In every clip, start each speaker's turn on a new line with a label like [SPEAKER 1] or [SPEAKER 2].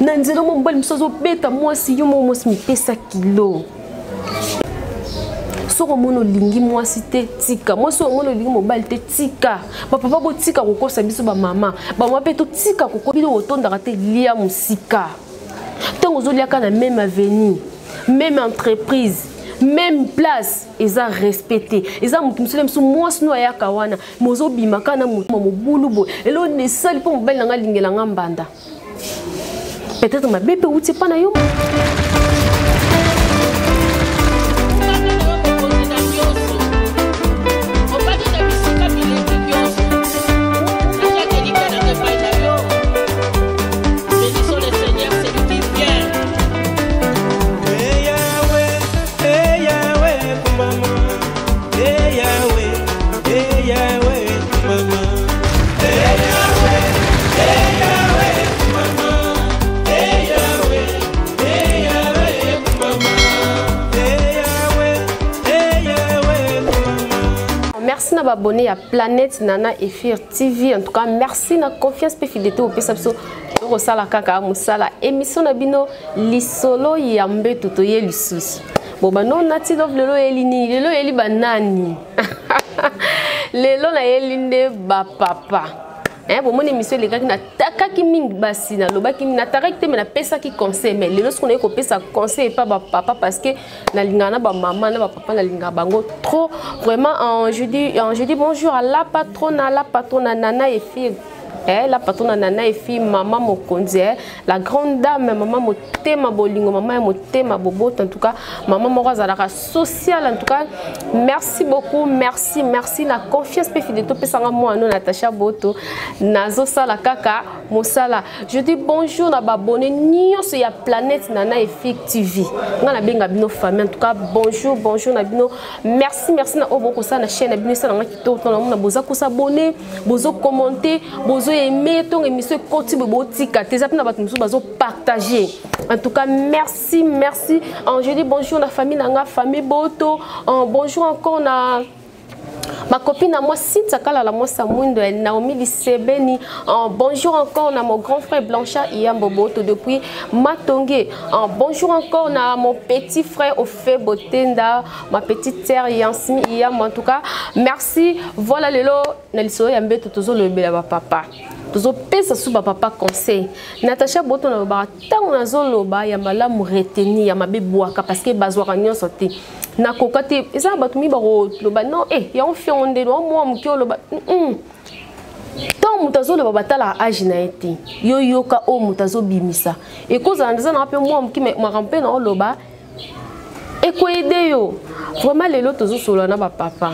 [SPEAKER 1] Nanzelo mo mbali msozo beta mwasi yo mo mwasi mipesa kilo. Soko mono lingi mwasi te tika. Moi soko mono lingi mobali te tika. Ba papa bo tika kokosa biso ba mama. Ba mama pe to tika koko bino otonda te lia musika. Tant aux autres na même avenir, même entreprise, même place, ils ont respecté. Ils ont musulman sous moi sous aya kawana. Mozo bimaka na mobulu bo. Et l'on ne sali pour mobile nga lingela ngambanda. Peut-être ma bébé ou c'est pas na yo. Merci d'avoir abonné à Planète Nana Efir TV. En tout cas, merci na confiance et fidélité au pesapso. Rosala kaka musala émission na bino lisolo yambe tutoye lisusi. Boba non nati love lelo elini lelo eli banani. Lelo na elinde ba papa. Bon mon émission les gars qui na taka ki ming basi na loba ki na taka ki me na pesa ki conseil mais lelo ce qu'on est ko pesa conseil pas ba papa parce que na lingana ba maman na ba papa na linga bango trop vraiment je dis bonjour à la patronne Nana et fille. La patronne Nana et fille maman Mokonzi, la grande dame maman Motema Bolingo, maman Motema Bobo, en tout cas maman Morazala sociale en tout cas merci beaucoup, merci la confiance pe fidélité pe sanga moi non Natacha Boto nazo sala kaka mosala. Je dis bonjour na babonné nyonso ya Planète Nana et fille TV. Ngana benga bino famille en tout cas bonjour na bino merci na oboko sa na chaîne na bino sa na kitoko na boza ko s'abonner, bozo commenter, bozo aimer ton émission côté bobotika tes apna bato musu bazo partager. En tout cas merci je dis bonjour la famille nanga famille Boto, bonjour encore na ma copine à moi Cynthia Kala la moi Samwindo Naomi Lisebeni, bonjour encore na mon grand frère Blanchard Iyambo Boto depuis Matongé, bonjour encore na mon petit frère Ofe Botenda, ma petite sœur Yansimi Iyam. En tout cas merci. Voilà lelo naliso yambe tozo le bela papa tozo pesa sous papa conseil Natacha Boto na ba tango nazo loba ya malamu retenir ya mabe boaka parce que bazwa nyonso te na kokate eza bato mi baro loba non ya on fionde no moi mukio loba tant mutazo loba batala age na été yo ka o mutazo bimisa et koza ndaza na pe moi mki ma rampe na loba et ko aider yo vraiment lelo tozo solo na ba papa.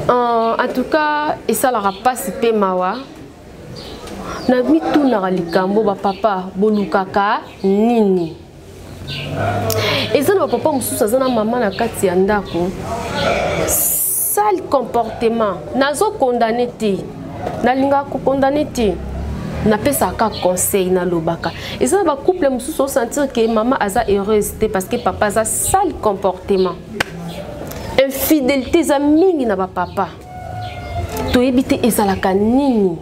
[SPEAKER 1] En tout cas, et ça leur a participé mawa. Na mi tout na likambo ba papa bolukaka nini. Et ça ba papa mususa zana maman na kati ya ndako. Sale comportement. Nazo condamné te. Na linga ko condamné te. Na pesa ka conseil na lobaka. Et ça ba couple mususa sentir que maman aza heureuse parce que papa a sale comportement. Infidélité za mingi na ba papa to ebité ezalaka nini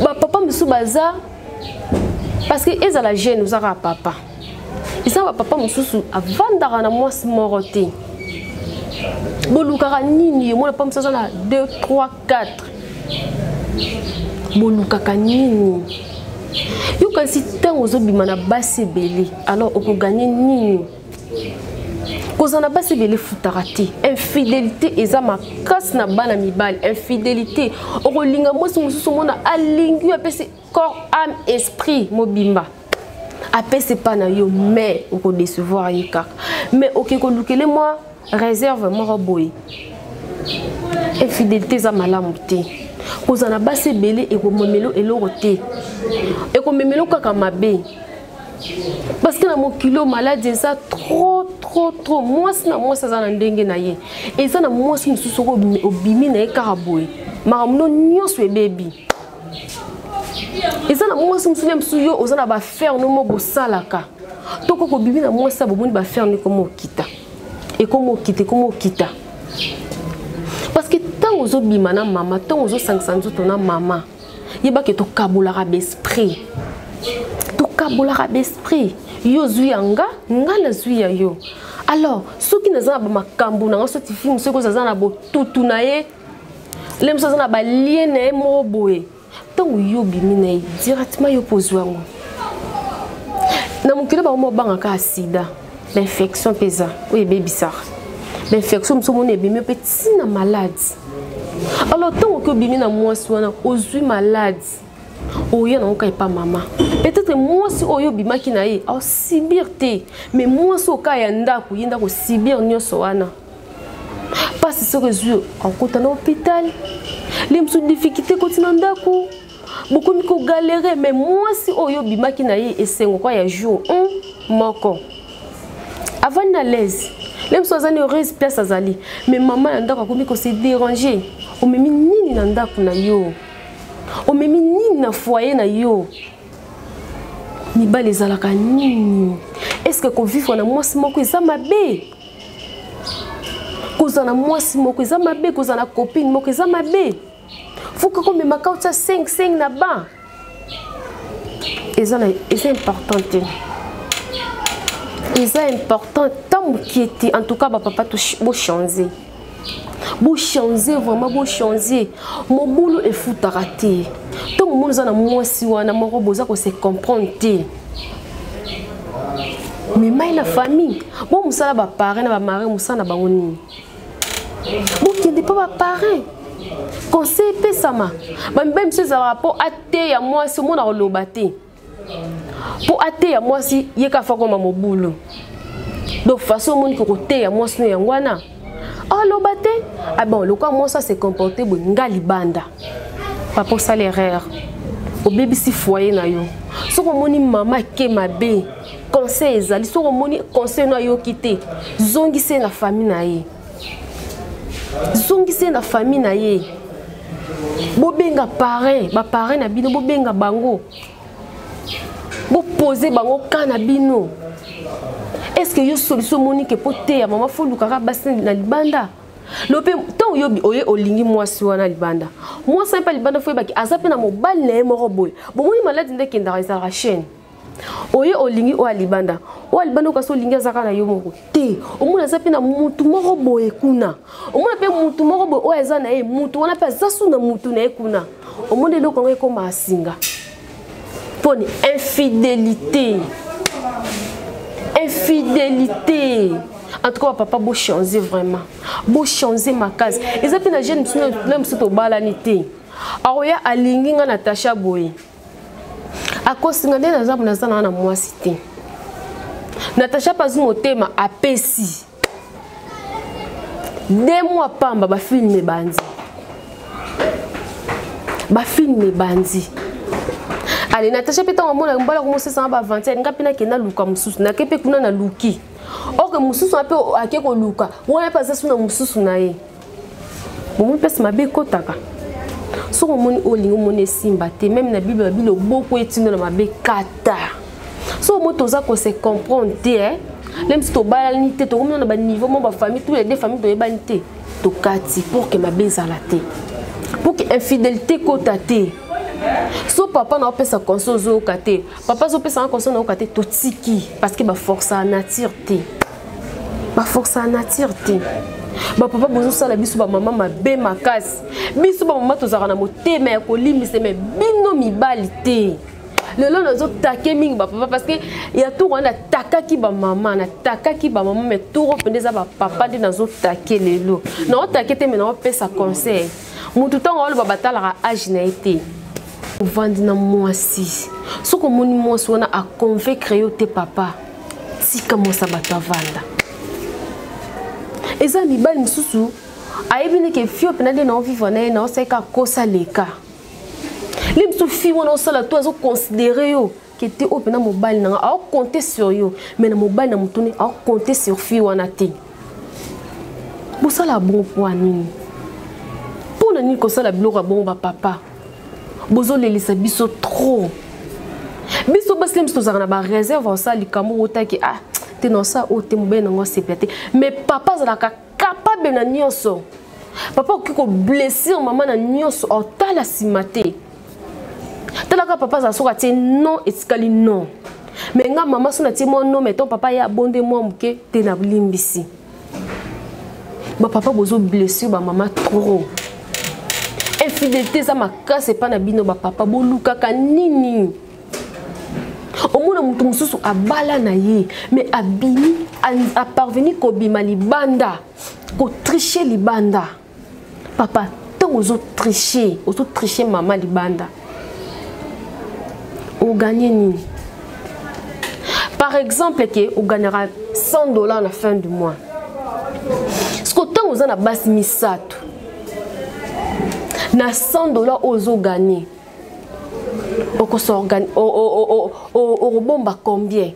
[SPEAKER 1] ba papa musu baza parce que ezala jeune uzaka papa isa ba papa mususu avandaka na mwasi morote bolukaka nini mo na papa mususu na 2 3 4 bolukaka nini yo kasi tango zobima na basi belé alors okoganye nini kozana basi bele futarati infidélité eza makasi na bana mibali infidélité okolinga mwasi mususu mona alingi apesi corps âme esprit mobimba apesi pa na yo mais oko décevoir yika mais okeko lukele moi réserve moi boy infidélité eza malamu te kozana basi bele ekomomelo eloko te ekomemelo kaka mabe. Parce que dans mon kilo maladie ça trop moi ça na ndenge na ye et ça na moi si mususu obimi na ekaraboy maramuno nyonso baby et ça na moi si mususu yo ozana ba faire no mo bosalaka toko ko bimi na moi ça boboni ba faire ni comme okita et comme okita parce que tant ozobima na mama tant ozo 500 to na mama yeba ke to kabola l'esprit. To kabola l'esprit. Yo zuyanga, ngana zuya yo. Alors, ceux qui n'ont pas makambu na ngosoti film ceux qui ont bo tutu na ye. Les gens na ba liene mo boye. Tant yo bimina directement yo pozwango. Na mukile ba mo banga ka sida. L'infection pesa. Oui, baby ça. L'infection so mon ebimi petit na malade. Alors tant que bimina moi swana ozui malade. Oyo na pas maman. Peut-être moi si oyo bimaki na ye au sibirte. Mais moi so ka ya ndako yenda ko sibir nyoso wana. Parce que ce que en côté dans l'hôpital, les msou difficulté continue ndako. Beaucoup miko galérer mais moi si oyo bimaki na ye esengo kwa ya jour moko. Avant na l'aise. Les msou azani heureuse place azali. Mais maman ndako ko miko se déranger. O memi nini na ndako na yo. O memi nini na foyer na yo. Ni ba les alaka nini. Est-ce que ko vivre na moi si moko eza mabe? Kozana mwasi moko eza mabe, kozana copine moko eza mabe. Faut que comme makauta 5 na ba. Eza important. Eza important tant qui était en tout cas ba papa to bo changer. Bo changer vraiment bo changer. Mon boulot est fou raté. Tant mon zana mwasi wana moko boza ko se comprendre. Mais mai la famille, bon musala ba parents na ba mari musala ba ngoni. Bon qui n'est pas parent. Conseil pesama. Même si ça rapport até ya moi si mon a lobate. Pour até ya moi si yeka fa comme mon boulot. Donc façon mon ko côté ya moi si ya ngwana. Ah lobate. Ah bon le quoi moi ça s'est comporté bon ngali banda. Pas pour ça l'erreur. Au bébé si foyer na yo. So ko moni mama ke mabe. Conseil ezali so ko moni conseil na yo kité. Zongise na famille na ye. Zongise na famille na ye. Bobenga parrain, ba parrain na bino bobenga bango. Bo poser bango kana bino. Est-ce que yo solution monique pote ya maman fo lukaka basin na libanda? Lope tant yobi oye olingi mwasi wana libanda. Moi ça pas libanda fo baki azape na mobile na moko boy. Bo moni malade ndeke ndara la chaîne. Oye olingi o alibanda. O alibanda ko so lingi azaka na yo moko. Te, omuna zape na mutu moko boye kuna. Omuna pe mutu moko boye o eza na ye mutu wana pe zasu na mutu na ye kuna. Omuna loko ngo ko masinga. Poni infidélité. Infidélité. En tout cas papa beau changer vraiment. Beau changer ma case. Eza pe na jeune même soto balanité. Aroya alingi nga Natasha boye. A cause de na mwasi te. Natasha pazu motema apesi. 2 mois pamba ba filme bandi. Ba filme bandi. Allez Natasha peta mona mbala ko mosesa ba 21 nga pina kena luka mususu na kepe kuna na luki. O ke mususu ape akeko luka. Wona pa zasu na mususu na ye. Bon pesi mabe kotaka. So moni olingo moni simba te même na bible babilo beaucoup etino na mabe kata. So moto za ko se comprendre te même si to balani te to comme na ba niveau mon ba famille tous les deux familles to yebani te to kati pour que mabe zala te. Pour que infidélité kota te. So papa na pesa konso zo kate. Papa zo pesa konso na kate to tiki parce que ba force à nature te. Ba force à nature te. Ba papa bozo sala biso ba mama mabe makasi biso ba mama tozaka na motema ya kolimisa me bino mibali te lelo nazo take mingi ba papa parce que ya tout wana takaki ba mama na takaki ba mama mais tout rependeza ba papa de nazo take lelo na otake te me na opesa conseil mutu tango olo ba batala age na été vandi na mwasi soko moni mwasi wana a convaincre yo te papa tika mosa batavanda. Eza mibali msusu ayebi ke fio penade na vivre na na oseka kosa leka. Les msusu fi wana osala to azo considérer yo que te opena mobile na a compter sur yo mais na mobile na mutuni a compter sur fi wana te. Bosala bon pour nini? Pour nini ko sala biloko bon ba papa. Bozo lelisa biso trop. Biso baslim msusu za na ba réserve osala likambo otaki ah te non ça o te mobile ngo sepete mais papa zalaka capable na nyonso papa okiko blessir maman na nyonso otala simate Talaka papa za soka tie non etikali non. Mais nga maman sona tie mon non mais ton papa ya bondé moi muke te na limbisi. Ba papa bozo blessé ba maman trop. Infidélité ça ma casse pas na bino ba papa boluka kanini. Omona mutu mususu abala na ye mais abini a parvenu ko bima libanda ko tricher libanda. Papa tant aux autres tricher maman libanda. On gagne ni. Par exemple, on gagnera $100 à la fin du mois. Ce que tant on a bas misato. Na $100 aux gagner. On s'organise. On bomba combien?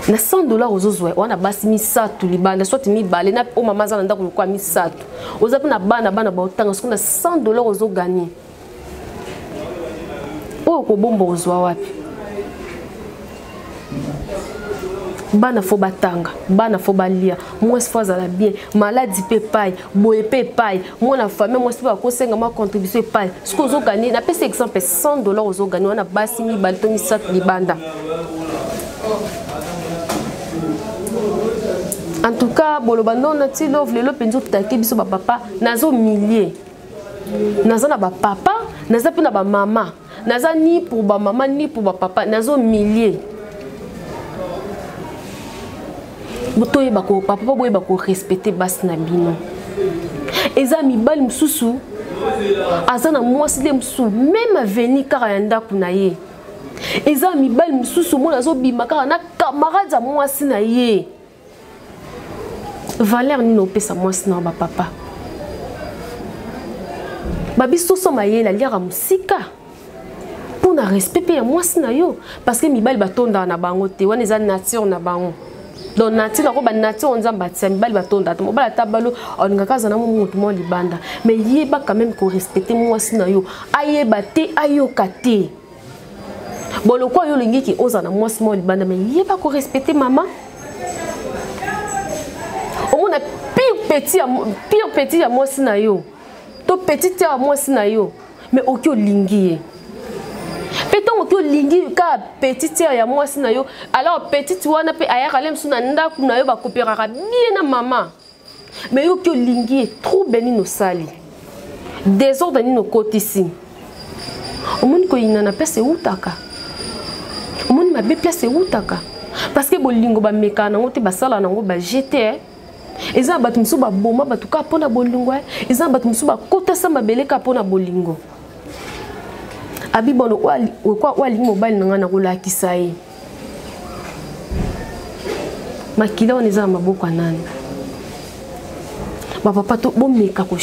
[SPEAKER 1] Na $100 aux autres. On a bas misato libanda. Soit mi balé na o mama za nda ko misato. Aux a na bana ba otanga. Ce qu'on a $100 aux gagner. O ko bomba aux wapi? Bana fo batanga, bana fo balia, moi se faza la bien, maladie pe paille, boye pe paille, moi la famille, moi se pas conseiller ma contribution paille. Ce que vous gagnez, na pese exemple $100 aux gagnez, on a basi mi balto sat libanda. En tout cas, bolobando na ti love le penzo taki biso ba papa, nazo millier. Nazo na ba papa, nazo pe na ba maman. Nazo ni pour ba maman ni pour ba papa, nazo millier. Botoye bako papa boye bako respecter bas na bino. Eza mibali msusu azana mwasi le msusu même aveni kaka yanda kuna ye. Eza mibali msusu mona zo bima kaka na camarade za mwasi na ye. Valeur ni no pesa mwasi na ba papa. Babiso so maye la liara musika. Pour na respecter ya mwasi na yo parce que mibali batonda na bango te wana eza nature na bango. Donc nature ko ba nature on zamba tsa mibali batonda to mobala tabalo on ngakaza na mutu mo libanda mais yeba quand même ko respecter mwasi na yo ayeba te ayoka te bolo ko yo lingi ki oza na mwasi mo libanda mais yeba ko respecter maman on a pire petit ya mwasi na yo to petit ya mwasi na yo mais okyo lingi Péton que lingi ka petite ya mwasi na yo alors petite wana pe ayaka lem suna ndaku na yo ba coopérera bien na maman mais yo que lingi est trop béni no sali désordre ni no côté ici o monde ko ina na pese utaka o monde ma be pese utaka parce que bolingo ba meka na ngote basala na ngo ba jeter eza batu msu ba boma batu ka pona bolingo eza batu msu ba kota sa mabele ka pona bolingo abibono wali mobile nanga na kola kisaye makila on eza maboko nani ba papa to bomeka ko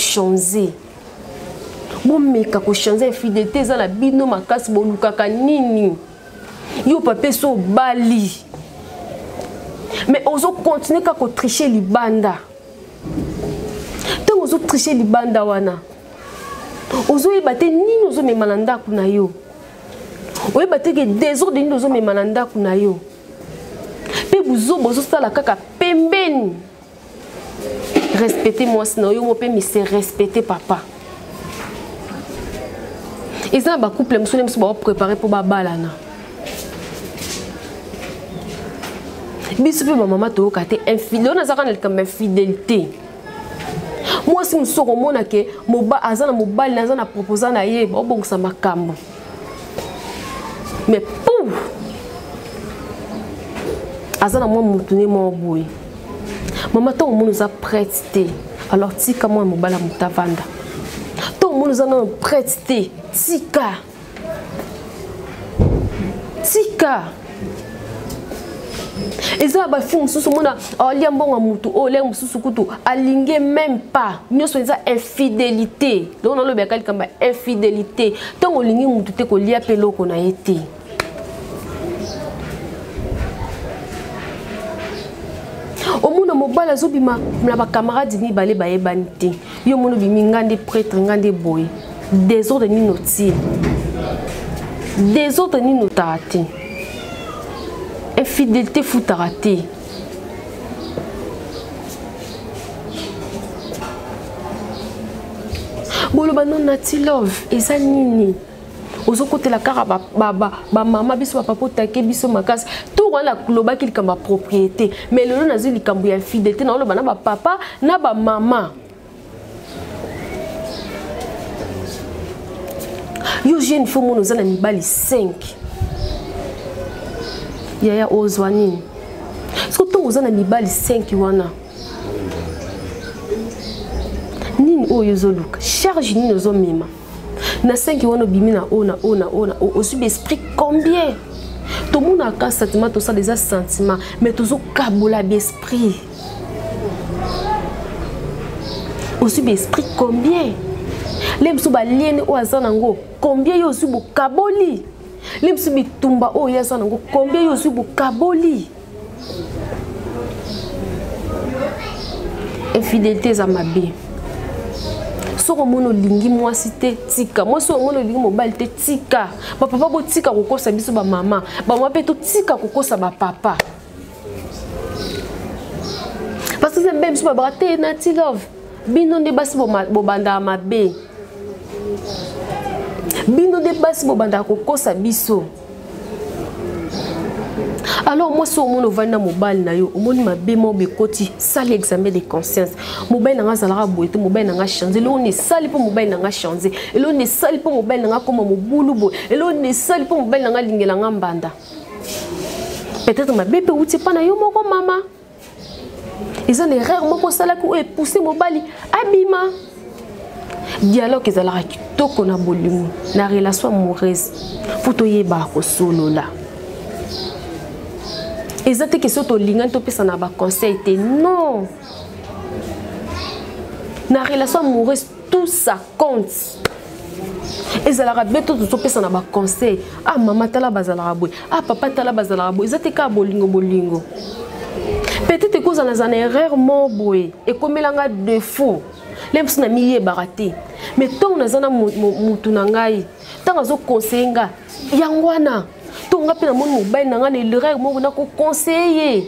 [SPEAKER 1] changer fidélité za la bino makasi bolukaka nini yo papa so bali mais ozo continuer ka ko tricher libanda tant ozo tricher libanda wana ozo ebate nini ozo memalanda kuna yo oyeba te ke désordre nini ozo memalanda kuna yo pe buzo bozo sala kaka pembeni respecter moi sinon yo mo pe me se respecter papa isa ba couple msone mso ba préparer pour ba balana biso pe maman to kate infidèle na zaka na comme infidélité. Moi si nous sommes mona ke moba azana mobali nazana proposer na ye obongisa makambo mais pou azana moi mutune mo boy maman to mo nous a prêté alors tika moi mobala mutavanda to mo nous a prêté tika eza ba fi mususu mona alia mbonga mutu ole mususu kutu alinge même pas nyoso eza infidélité donc on le bekali kamba infidélité tant olingi mutu te ko lia peloko na été omuna mobala zobima na ba camarades ni balé ba yebanité yo mono bimi ngande prêtre ngande boy désordre ni noti désordre ni notati infidélité foutaraté. Bolo banon nati love eza nini Ozo côté la cara maman biso papa take biso makasi tout wana loba ki likamba propriété mais lelo nazi likambo ya fidélité na loba na ba papa na ba maman yo jeune fo mo nozana mibali 5 yaya ozwani sko to ozana mibali 5 wana nini oyo zoluka charge nini ozo mema na 5 wana bimina ona au sub esprit combien tout le monde a un sentiment tout ça des sentiments mais toujours kabola d'esprit au sub esprit combien les msuba liene o azanango combien yo sub kaboli les msubi tumba o yazanango combien yo sub kaboli infidélité za mabe soko mono lingi moi cité tika moi soko mono lingi mobile te tika ba papa bo tika kokosa biso ba mama ba moi pe to tika kokosa ba papa parce que c'est même so ba braté na ti love bino de basi bo banda mabe bino de basi bo banda kokosa biso. Alors moi si on vana mobile na yo omoni mabe mo be koti sale examen de conscience mobile na ngazala boete mobile na nga changer lo ne sali po mobile na nga changer lo ne sali po mobile na nga koma mobulu bo lo ne sali po mobile na nga lingela nga mbanda peut-être mabe pe uti pa na yo moko mama ils ont erreur moko sala ko e pousser mobile abima dialogue ezala kitoko na bolingo na relation amoureuse faut yeba ko solo la. Et ça, que ce lingan to pesa na ba conseil te non. Na relation amoureuse tout ça compte. Et ça la rabé to pesa na ba conseil. Ah maman tala bazala raboy. Ah papa tala bazala raboy. Ça te ka bolingo. Peut-être que ça na erreur mo boy et comme elanga défaut. Lemps na miye baraté. Mais tant na zana mutu na ngai. Tant azo conseiller nga yangwana. On a mon mobile na ngane l'erreur mo na ko conseiller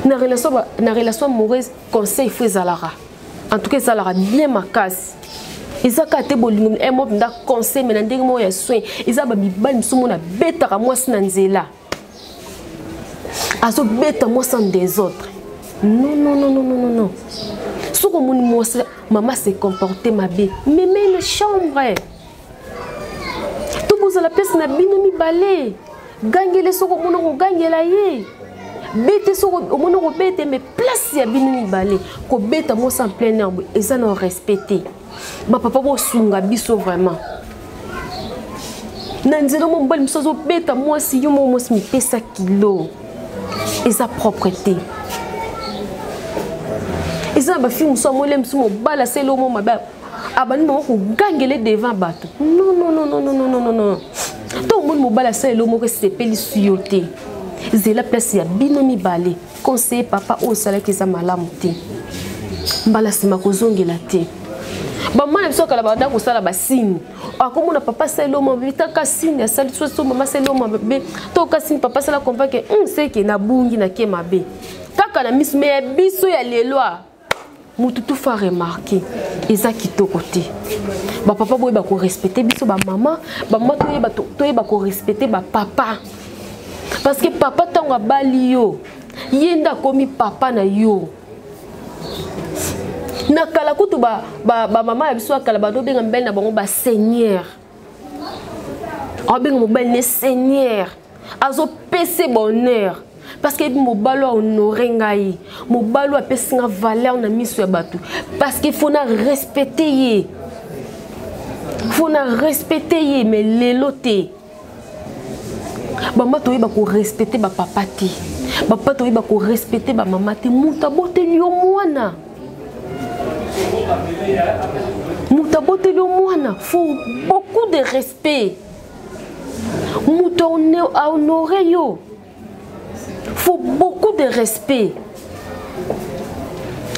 [SPEAKER 1] na relation amoureuse conseil fait zalara en tout cas zalara bien makasi izaka te bolingo e mo nda conseil mais na ndenge mo ya soin izaba mibali msumo na beta ka mwasi na nzela azo beta moi sans des autres non soko moni mwasi maman s'est comportée ma bé mais une chambre vous la pièce na bino mi balé gangele soko mono ko gangela ye bete soko mono ko bete mais place ya bino mi balé ko beta mo sans plein air et ça non respecté ba papa bo sunga biso vraiment nanzelo mo mbali msozo beta moi si yo mo mi pesa kilo et sa propreté et ça ba fi mso mo lem mo bala selo mo maba abani mo ko gangele devant bato non tout le monde mobile ça le mot que c'est pélicioté c'est la place ya bino mi balé conseiller papa au salaire que ça malamuté mbala sima kozongela te ba mwana biso kala banda ko sala ba signe akomona papa ça le mot vita ka signe ça so mama ça le mot bébé to ka signe papa ça la comprend que c'est que na bungi na ke mabe kaka na miss mais biso ya lelwa mutu tout fa remarquer eza kitoko te ba papa boye ba ko respecter biso ba maman toyeba ko respecter ba papa parce que papa tanga bali yo yenda komi papa na yo na kala kutu ba maman ya biso kala ba do benga mbel na bango ba seigneur benga mobile ne seigneur azo pese bonheur parce que mobalo a honoré ngai mobalo a pesi nga valeur na miso ya bato parce que faut na respecter mais lelo te bamba toyeba ko respecter ba papa te papa toyeba ko respecter ba mama te muta boteli yo mwana faut beaucoup de respect muta honorer yo. Faut beaucoup de respect.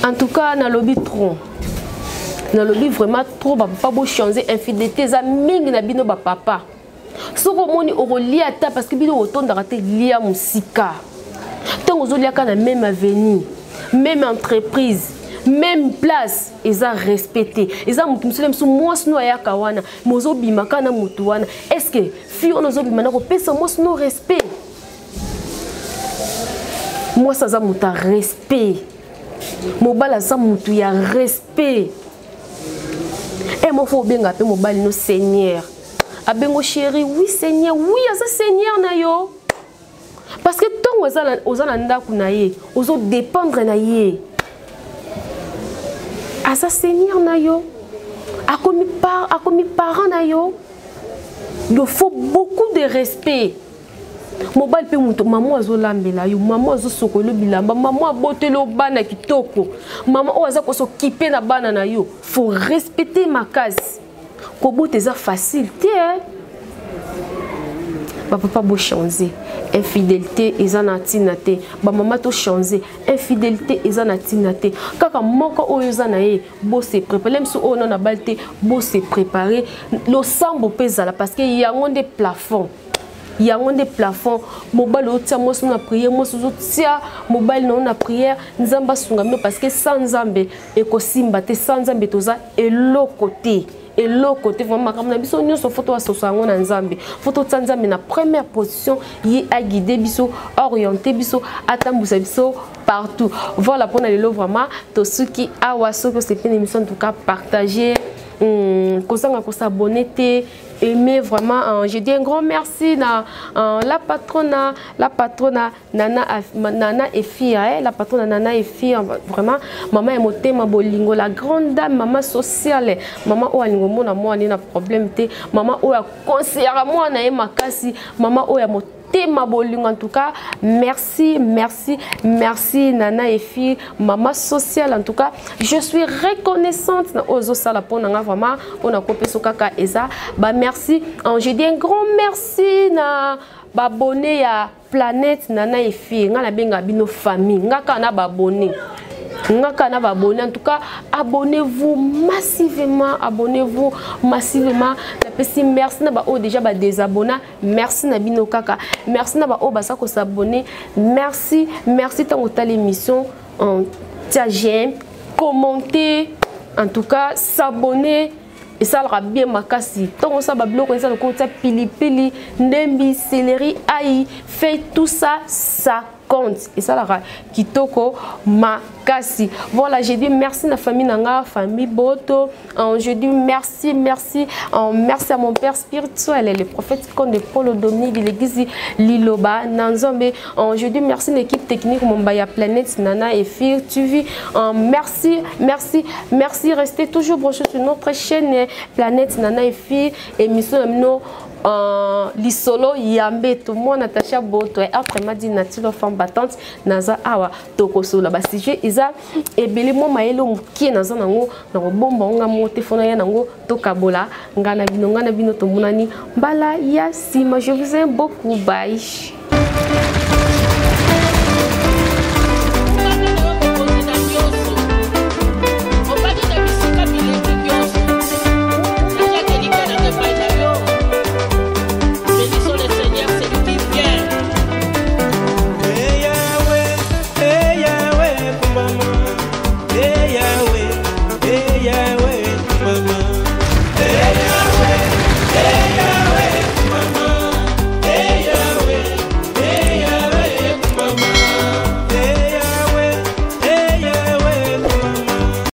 [SPEAKER 1] En tout cas, dans le lobby trop. Dans le lobby vraiment trop, papa beau changer infidélité za mingi na bino ba papa. Soko moni orolia ta parce que bino otonda raté lia musika. Tant ozolia ka na même avenir, même entreprise, même place ils ont respecté ils ont musulman sous moi sous ya kawana mozo bimaka na mutu wana est-ce que fi on ozo bimana ko pesa moi sous respect moi ça za muta respect mobala za mutu ya respect et moi faut benga pe mobali no seigneur abengo chéri oui seigneur oui asa seigneur na yo parce que tant ozala ndaku na ye ozo dépendre na ye asa seigneur na yo akomi parent na yo il faut beaucoup de respect mobile pe muto maman azolambela yo maman azosokolo bilamba maman abotelo bana kitoko maman oza ko s'occuper na bana na yo faut respecter ma case ko bote za facilité papa bo changer infidélité ezana tinate ba maman to changer infidélité ezana tinate kaka moko oyo zana ye bo se préparer même si on na balte bo se préparer le sambo pezala parce que y a un des plafonds il y a un des plafonds mobile otia moi na prière moi sous tia mobile non na prière nzamba sungamino parce que sans nzambe ekosimba te sans nzambe toza et l'autre côté vraiment comme na biso nyonso photo asosango na nzambe photo tsanzambe na première position yi a guider biso orienter biso atambusa biso partout voilà pour les lots vraiment to suki awaso que c'est une émission en tout cas partager kosanga ko s'abonner aimer vraiment je dis un grand merci na la patronne Nana Efi la patronne Nana Efi vraiment maman emotema bolingo la grande dame maman sociale maman o alingo mona moi ni na problème te maman o ya conseillera moi na e makasi maman o ya ma bolingo en tout cas merci Nana Efi maman sociale en tout cas je suis reconnaissante na ozo sala pour nga vraiment on a copé sokaka eza ba merci je dis un grand merci na ba abonné ya Planète Nana Efi nga na benga bino famille nga kana ba abonné en tout cas abonnez-vous massivement merci na ba o déjà ba désabonner merci na bino kaka merci na ba o ba sa ko s'abonner merci tant que l'émission tia j'aime commenter en tout cas s'abonner et ça aura bien makasi tant on ça ba bloquer ça le côté pili ndembi céleri aïe fait tout ça compte et ça la kitoko makasi voilà je dis merci na famille nanga famille boto je dis merci à mon père spirituel le prophète Conde Paul Dominique de l'église Liloba Nanzombe je dis merci l'équipe technique Mombaya Planète Nana Efi TV merci restez toujours branchés sur notre chaîne Planète Nana Efi émission no lisolo yambe tout moi Natacha Boto après m'a dit natilo femme battante naza awa tokosola ba sujet isa ebele mo maelo mukie naza nango na bomba nga mo téléphone ya nango tokabola ngana bino to munani mbala ya sima je vous aime beaucoup bye.